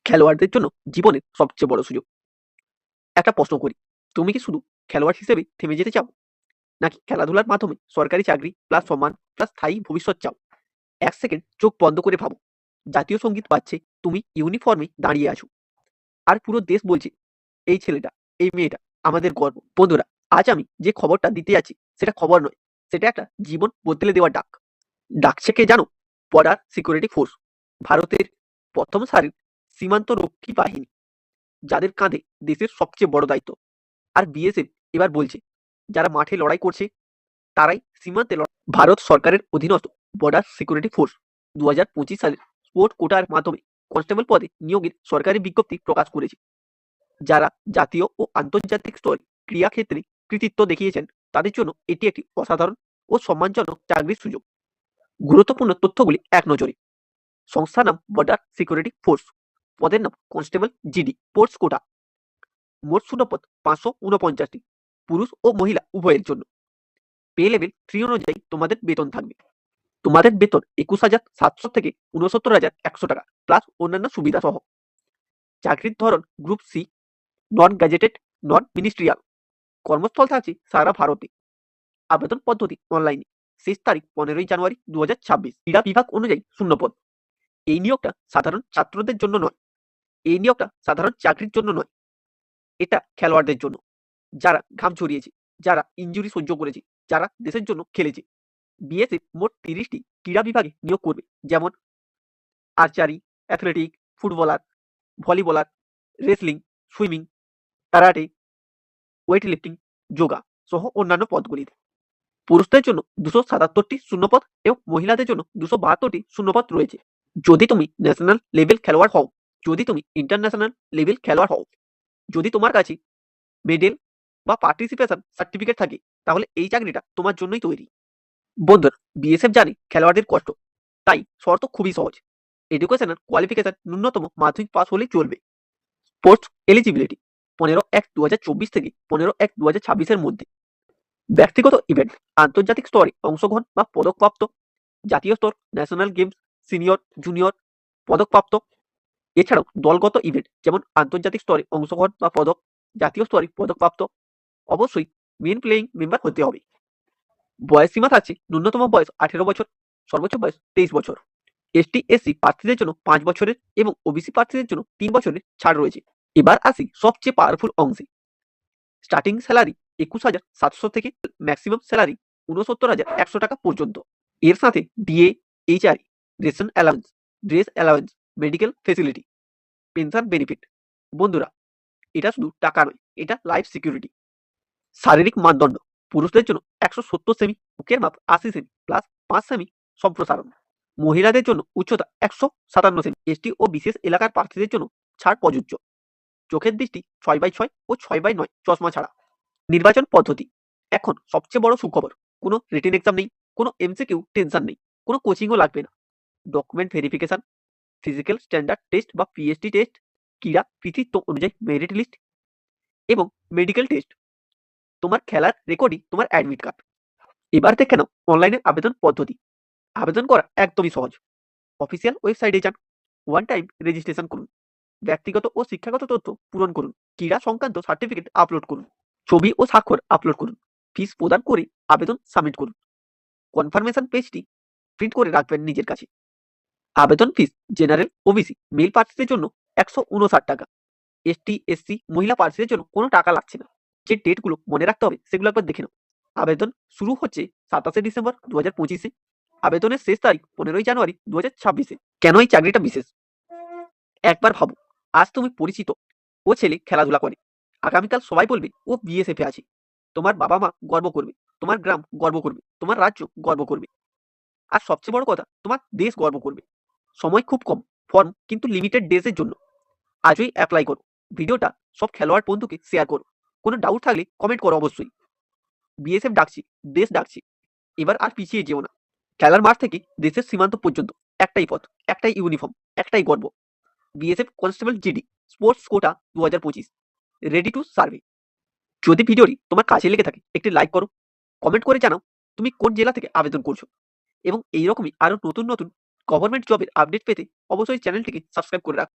খেলোয়াড়দের জন্য জীবনের সবচেয়ে বড় সুযোগ। একটা প্রশ্ন করি, তুমি কি শুধু খেলোয়াড় হিসেবে থেমে যেতে চাও, নাকি খেলাধুলার মাধ্যমে সরকারি চাকরি প্লাস সম্মান প্লাস স্থায়ী ভবিষ্যৎ চাও? এক সেকেন্ড চোখ বন্ধ করে ভাবো। জাতীয় সঙ্গীত বাজছে, তুমি ইউনিফর্মে দাঁড়িয়ে আছো, আর পুরো দেশ বলছে এই ছেলেটা, এই মেয়েটা আমাদের গর্ব। বন্ধুরা, আজ আমি যে খবরটা দিতে যাচ্ছি সেটা খবর নয়, সেটা একটা জীবন বদলে দেওয়া ডাক। ডাকছে কে জানো? বর্ডার সিকিউরিটি ফোর্স, ভারতের প্রথম সারির সীমান্ত রক্ষী বাহিনী, যাদের কাঁধে দেশের সবচেয়ে বড় দায়িত্ব। আর বিএসএফ এবার বলছে, যারা মাঠে লড়াই করছে তারাই সীমান্তে লড়াই। ভারত সরকারের অধীনস্থ বর্ডার সিকিউরিটি ফোর্স 2025 সালে স্পোর্ট কোটার মাধ্যমে কনস্টেবল পদে নিয়োগের সরকারি বিজ্ঞপ্তি প্রকাশ করেছে। যারা জাতীয় ও আন্তর্জাতিক স্তরে ক্রীড়াক্ষেত্রে কৃতিত্ব দেখিয়েছেন তাদের জন্য এটি একটি অসাধারণ ও সম্মানজনক চাকরির সুযোগ। গুরুত্বপূর্ণ তথ্যগুলি এক নজরে। সংস্থার নাম বর্ডার সিকিউরিটি ফোর্স, পদের নাম কনস্টেবল জিডি, পোস্ট কোটা। মোট শূন্যপদ 549টি, পুরুষ ও মহিলা উভয়ের জন্য। পে লেভেল 3 অনুযায়ী তোমাদের বেতন থাকবে। তোমাদের বেতন 21,700 থেকে 69,100 টাকা প্লাস অন্যান্য সুবিধা সহ। চাকরির ধরন group C, non gazetted, non ministerial. কর্মস্থল থাকছে সারা ভারতে। আবেদন পদ্ধতি অনলাইনে। শেষ তারিখ 15ই জানুয়ারি 2026। ক্রীড়া বিভাগ অনুযায়ী শূন্যপদ। এই নিয়োগটা সাধারণ ছাত্রদের জন্য নয়, এই নিয়োগটা সাধারণ চাকরির জন্য নয়, এটা খেলোয়াড়দের জন্য, যারা ঘাম ছড়িয়েছে, যারা ইনজুরি সহ্য করেছে, যারা দেশের জন্য খেলেছে। বিএসএফ মোট 30টি ক্রীড়া বিভাগে নিয়োগ করবে, যেমন archery, athletic, footballer, volleyballer, wrestling, swimming, karate, weight lifting, yoga সহ অন্যান্য পদগুলিতে। পুরুষদের জন্য 277টি শূন্যপদ এবং মহিলাদের জন্য 272টি শূন্যপদ রয়েছে। যদি তুমি ন্যাশনাল লেভেল খেলোয়াড় হও, যদি তুমি ইন্টারন্যাশনাল লেভেল খেলোয়াড় হও, যদি তোমার কাছে মেডেল বা পার্টিসিপেশন সার্টিফিকেট থাকে, তাহলে এই চাকরিটা তোমার জন্যই তৈরি। বন্ধুরা, বিএসএফ জানে খেলোয়াড়দের কষ্ট, তাই শর্ত খুবই সহজ। এডুকেশনাল কোয়ালিফিকেশন ন্যূনতম মাধ্যমিক পাস হলেই চলবে। পোস্ট এলিজিবিলিটি 15/1/2024 থেকে 15/1/2026 মধ্যে। ব্যক্তিগত ইভেন্ট, আন্তর্জাতিক স্তরে অংশগ্রহণ বা পদকপ্রাপ্ত, জাতীয় স্তর, ন্যাশনাল গেমস, সিনিয়র, জুনিয়র পদকপ্রাপ্ত। এছাড়াও দলগত ইভেন্ট, যেমন আন্তর্জাতিক স্তরে অংশগ্রহণ বা পদক, জাতীয় স্তরে পদকপ্রাপ্ত। অবশ্যই মেন প্লেয়িং মেম্বার হতে হবে। বয়স সীমা থাকছে ন্যূনতম বয়স 18 বছর, সর্বোচ্চ বয়স 23 বছর। এসটি এসসি প্রার্থীদের জন্য 5 বছরের এবং ওবিসি প্রার্থীদের জন্য 3 বছরের ছাড় রয়েছে। এবার আসি সবচেয়ে পাওয়ারফুল অংশে। স্টার্টিং স্যালারি 21,700 থেকে ম্যাক্সিমাম স্যালারি 69,100 টাকা পর্যন্ত। এর সাথে DA, HRA, ration allowance, dress allowance, medical facility, pension benefit. বন্ধুরা, এটা শুধু টাকা নয়, এটা লাইফ সিকিউরিটি। শারীরিক মানদণ্ড, পুরুষদের জন্য 170 সেমি, বুকের মাপ 80 সেমি প্লাস 5 সেমি সম্প্রসারণ। মহিলাদের জন্য উচ্চতা 157 সেমি। এসটি ও বিশেষ এলাকার প্রার্থীদের জন্য ছাড় প্রযোজ্য। চোখের দৃষ্টি 6/6 ও 6/9 চশমা ছাড়া। নির্বাচন পদ্ধতি, এখন সবচেয়ে বড় সুখবর, কোনো রিটেন এক্সাম নেই, কোনো এমসিকিউ টেনশন নেই, কোনো কোচিংও লাগবে না। Document verification, physical standard test বা পিএসটি টেস্ট, ক্রীড়া কৃতিত্ব অনুযায়ী মেরিট লিস্ট এবং মেডিকেল টেস্ট। তোমার খেলার রেকর্ডই তোমার অ্যাডমিট কার্ড। এবার দেখে নাও অনলাইনে আবেদন পদ্ধতি। আবেদন করা একদমই সহজ। অফিসিয়াল ওয়েবসাইটে যান, ওয়ান টাইম রেজিস্ট্রেশন করুন, ব্যক্তিগত ও শিক্ষাগত তথ্য পূরণ করুন, ক্রীড়া সংক্রান্ত সার্টিফিকেট আপলোড করুন, ছবি ও স্বাক্ষর আপলোড করুন, ফিস প্রদান করে আবেদন সাবমিট করুন। কনফার্মেশন পেজটি প্রিন্ট করে রাখবেন নিজের কাছে। আবেদন ফিস জেনারেল, ওবিসি, মেল প্রার্থীদের জন্য 159 টাকা, এসটি এসসি মহিলা প্রার্থীদের জন্য কোনো টাকা লাগছে না। যে ডেটগুলো মনে রাখতে হবে সেগুলো একবার দেখে নাও। আবেদন শুরু হচ্ছে 27শে ডিসেম্বর 2025-এ। আবেদনের শেষ তারিখ 15ই জানুয়ারি 2026-এ। কেন এই চাকরিটা বিশেষ? একবার ভাবো, আজ তুমি পরিচিত ও ছেলে খেলাধুলা করে, আগামীকাল সবাই বলবে ও বিএসএফে আছে। তোমার বাবা মা গর্ব করবে, তোমার গ্রাম গর্ব করবে, তোমার রাজ্য গর্ব করবে, আর সবচেয়ে বড় কথা, তোমার দেশ গর্ব করবে। সময় খুব কম, ফর্ম কিন্তু লিমিটেড ডেজের জন্য। আজই অ্যাপ্লাই করো। ভিডিওটা সব খেলোয়াড় বন্ধুকে শেয়ার করো। কোনো ডাউট থাকলে কমেন্ট করো অবশ্যই। বিএসএফ ডাকছি, দেশ ডাকছি, এবার আর পিছিয়ে যেও না। খেলার মাঠ থেকে দেশের সীমান্ত পর্যন্ত একটাই পথ, একটাই ইউনিফর্ম, একটাই গর্ব। BSF constable GD, sports quota 2025, ready to serve. যদি ভিডিওটি তোমার কাজে লেগে থাকে একটি লাইক করো, কমেন্ট করে জানাও তুমি কোন জেলা থেকে আবেদন করছো, এবং এইরকমই আরো নতুন নতুন গভর্নমেন্ট জবের আপডেট পেতে অবশ্যই চ্যানেলটিকে সাবস্ক্রাইব করে রাখো।